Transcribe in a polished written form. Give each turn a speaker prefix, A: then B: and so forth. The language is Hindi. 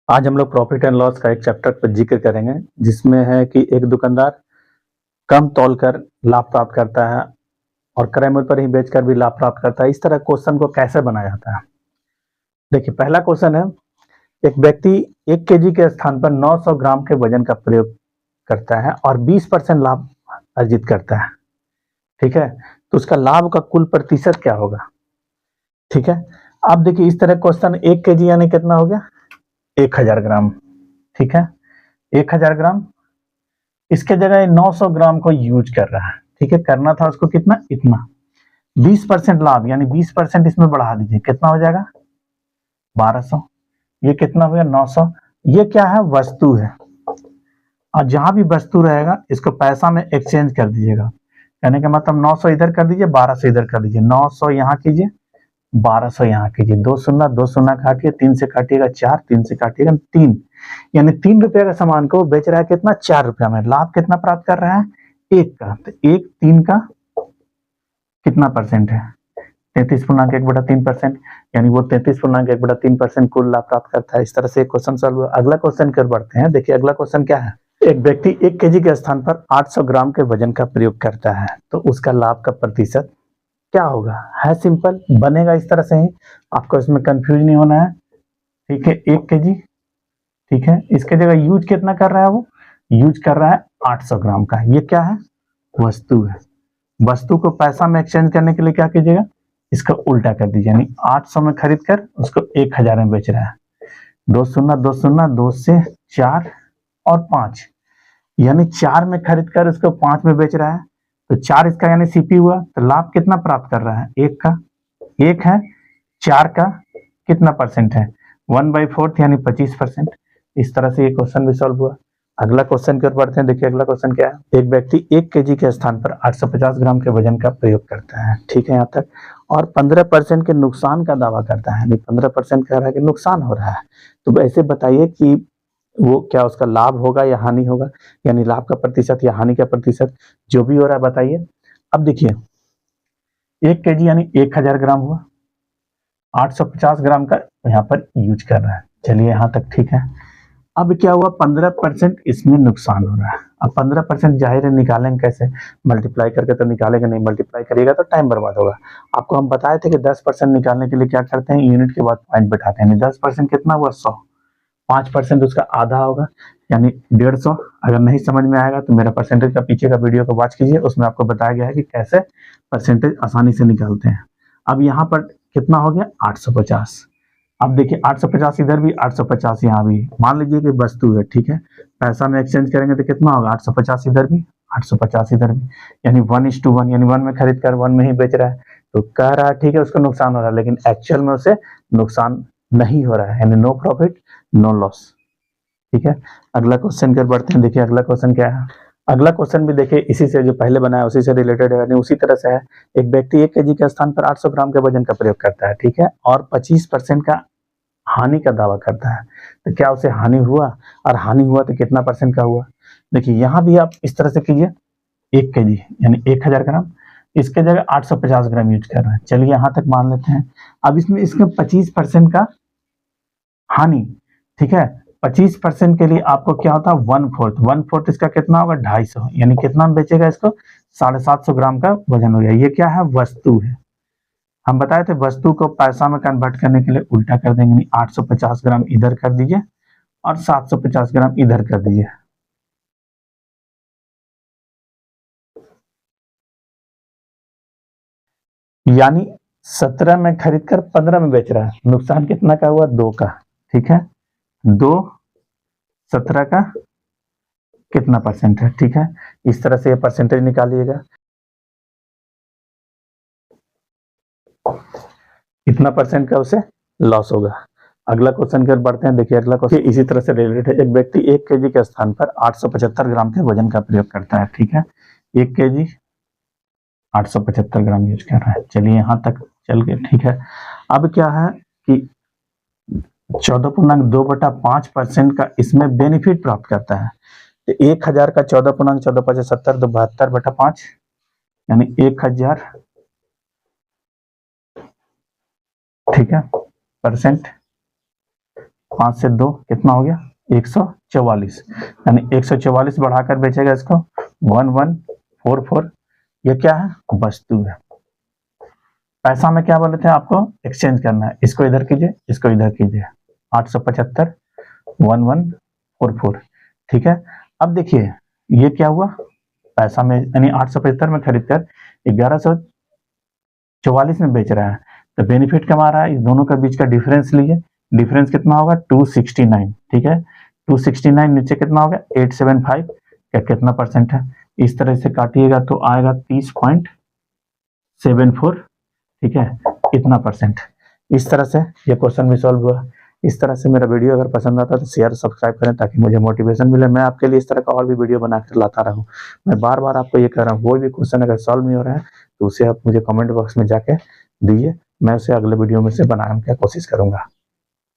A: आज हम लोग प्रॉफिट एंड लॉस का एक चैप्टर पर जिक्र करेंगे, जिसमें है कि एक दुकानदार कम तौलकर लाभ प्राप्त करता है और क्रय मूल्य पर ही बेचकर भी लाभ प्राप्त करता है। इस तरह क्वेश्चन को कैसे बनाया जाता है? देखिए, पहला क्वेश्चन है, एक व्यक्ति 1 केजी के स्थान पर 900 ग्राम के वजन का प्रयोग करता है और 20% लाभ अर्जित करता है। ठीक है, तो उसका लाभ का कुल प्रतिशत क्या होगा? ठीक है, अब देखिए इस तरह क्वेश्चन, 1 केजी यानी कितना हो गया? 1000 ग्राम। ठीक है, 1000 ग्राम, इसके जगह 900 ग्राम को यूज कर रहा है। ठीक है, करना था उसको कितना? इतना। 20% लाभ यानी 20% इसमें बढ़ा दीजिए, कितना हो जाएगा? 1200। ये कितना हो गया? 900। ये क्या है? वस्तु है, और जहां भी वस्तु रहेगा इसको पैसा में एक्सचेंज कर दीजिएगा। कहने का मतलब 900 इधर कर दीजिए, 1200 इधर कर दीजिए। 900 यहाँ कीजिए, 1200 यहाँ कीजिए। दो शून्य काटिए, 3 से काटिएगा 4, 3 से काटिएगा 3, यानी 3 रुपए का सामान को बेच रहा है कितना? 4 रुपया में। लाभ कितना प्राप्त कर रहा है? 1 का। तो 1 3 का कितना परसेंट है? 33.1/3%, यानी वो 33.1/3% कुल लाभ प्राप्त करता है। इस तरह से क्वेश्चन सॉल्व हुआ। अगला क्वेश्चन कर बढ़ते हैं। देखिए अगला क्वेश्चन क्या है, एक व्यक्ति 1 केजी के स्थान पर 800 ग्राम के वजन का प्रयोग करता है, तो उसका लाभ का प्रतिशत क्या होगा? है सिंपल, बनेगा इस तरह से ही, आपको इसमें कंफ्यूज नहीं होना है। ठीक है, 1 केजी, ठीक है, इसके जगह यूज कितना कर रहा है? वो यूज कर रहा है 800 ग्राम का। ये क्या है? वस्तु है। वस्तु को पैसा में एक्सचेंज करने के लिए क्या कीजिएगा? इसका उल्टा कर दीजिए, यानी 800 में खरीद कर उसको 1000 में बेच रहा है। 2 शून्य 2 से 4 और 5, यानी 4 में खरीद कर उसको 5 में बेच रहा है। तो 4 इसका यानी सीपी हुआ। तो लाभ कितना प्राप्त कर रहा है? 1 का। 1 है, 4 का कितना परसेंट है? 1/4 यानी 25%। इस तरह से ये क्वेश्चन भी सॉल्व हुआ। अगला क्वेश्चन की ओर बढ़ते हैं। देखिए अगला क्वेश्चन क्या है, एक व्यक्ति 1 केजी के स्थान पर 850 ग्राम के वजन का प्रयोग करता है। ठीक है यहाँ तक, और 15% के नुकसान का दावा करता है, 15% कह रहा है कि नुकसान हो रहा है। तो ऐसे बताइए कि वो क्या उसका लाभ होगा या हानि होगा, यानी लाभ का प्रतिशत या हानि का प्रतिशत, जो भी हो रहा है बताइए। अब देखिए 1 केजी यानी 1000 ग्राम हुआ, 850 ग्राम का यहाँ पर यूज कर रहा है। चलिए यहाँ तक ठीक है। अब क्या हुआ? 15% इसमें नुकसान हो रहा है। अब 15% जाहिर है निकालेंगे कैसे? मल्टीप्लाई करके तो निकालेंगे नहीं, मल्टीप्लाई करिएगा तो टाइम बर्बाद होगा। आपको हम बताए थे कि 10% निकालने के लिए क्या करते हैं? यूनिट के बाद पॉइंट बैठाते हैं। 10% कितना हुआ? 100। 5% उसका आधा होगा, यानी 150। अगर नहीं समझ में आएगा तो मेरा परसेंटेज का पीछे का वीडियो को वॉच कीजिए, उसमें आपको बताया गया है कि कैसे परसेंटेज आसानी से निकालते हैं। अब यहाँ पर कितना हो गया? 850। अब देखिए 850 इधर भी, 850 यहाँ भी। मान लीजिए कि वस्तु है, ठीक है, पैसा में एक्सचेंज करेंगे तो कितना होगा? 850 इधर भी, 850 इधर भी, यानी 1:1, यानी 1 में खरीद कर 1 में ही बेच रहा है। तो कह रहा है ठीक है उसको नुकसान हो रहा है, लेकिन एक्चुअल में उसे नुकसान नहीं हो रहा है, यानी नो प्रॉफिट नो लॉस। ठीक है, अगला क्वेश्चन कर बढ़ते हैं। देखिए अगला क्वेश्चन क्या है। अगला क्वेश्चन भी देखिए इसी से जो पहले बनाया उसी से रिलेटेड है, यानी उसी तरह से है। एक व्यक्ति 1 केजी के स्थान पर 800 ग्राम के वजन का प्रयोग करता है, ठीक है, और 25% का हानि का दावा करता है। तो क्या उसे हानि हुआ? और हानि हुआ तो कितना परसेंट का हुआ? देखिए यहाँ भी आप इस तरह से कीजिए, 1 केजी यानी 1000 ग्राम, इसके जगह 850 ग्राम यूज कर रहे हैं। चलिए यहाँ तक मान लेते हैं। अब इसमें इसका 25% का हानि, ठीक है, 25% के लिए आपको क्या होता है? 1/4 इसका कितना होगा? 250, यानी कितना में बेचेगा इसको? 750 ग्राम का वजन हो गया। ये क्या है? वस्तु है। हम बताए थे वस्तु को पैसा में कन्वर्ट करने के लिए उल्टा कर देंगे, 850 ग्राम इधर कर दीजिए और 750 ग्राम इधर कर दीजिए। यानी 17 में खरीद कर 15 में बेच रहा है। नुकसान कितना का हुआ? 2 का। ठीक है, 2 17 का कितना परसेंट है? ठीक है, इस तरह से ये परसेंटेज निकालिएगा, कितना परसेंट का उसे लॉस होगा। अगला क्वेश्चन की ओर बढ़ते हैं। देखिए अगला क्वेश्चन इसी तरह से रिलेटेड है। एक व्यक्ति 1 केजी के स्थान पर 875 ग्राम के वजन का प्रयोग करता है। ठीक है, 1 केजी 875 ग्राम यूज कर रहा है। चलिए यहाँ तक चल के ठीक है। अब क्या है कि 14.2/5% का इसमें बेनिफिट प्राप्त करता है। तो 1000 का 14.1475 तो 72/5, यानी 1000, ठीक है, परसेंट। 5 से 2 कितना हो गया 144, यानी 144 बढ़ाकर बेचेगा इसको 1144। ये क्या है वस्तु है। पैसा में क्या बोले थे आपको एक्सचेंज करना है, इसको इधर कीजिए इसको इधर कीजिए 875 1144, ठीक है। अब देखिए ये क्या हुआ पैसा में, यानी 875 में खरीद कर 1144 में बेच रहा है, तो बेनिफिट कमा रहा है। इस दोनों का बीच का डिफरेंस लीजिए, डिफरेंस कितना होगा 269, ठीक है। 269 नीचे कितना होगा 875 का कितना परसेंट है, इस तरह से काटिएगा तो आएगा 30.74, ठीक है, इतना परसेंट। इस तरह से ये क्वेश्चन भी सॉल्व हुआ। इस तरह से मेरा वीडियो अगर पसंद आता है तो शेयर सब्सक्राइब करें ताकि मुझे मोटिवेशन मिले, मैं आपके लिए इस तरह का और भी वीडियो बनाकर लाता रहूं। मैं बार बार आपको ये कह रहा हूँ, कोई भी क्वेश्चन अगर सॉल्व नहीं हो रहा है तो उसे आप मुझे कमेंट बॉक्स में जाके दीजिए, मैं उसे अगले वीडियो में से बनाने की कोशिश करूंगा।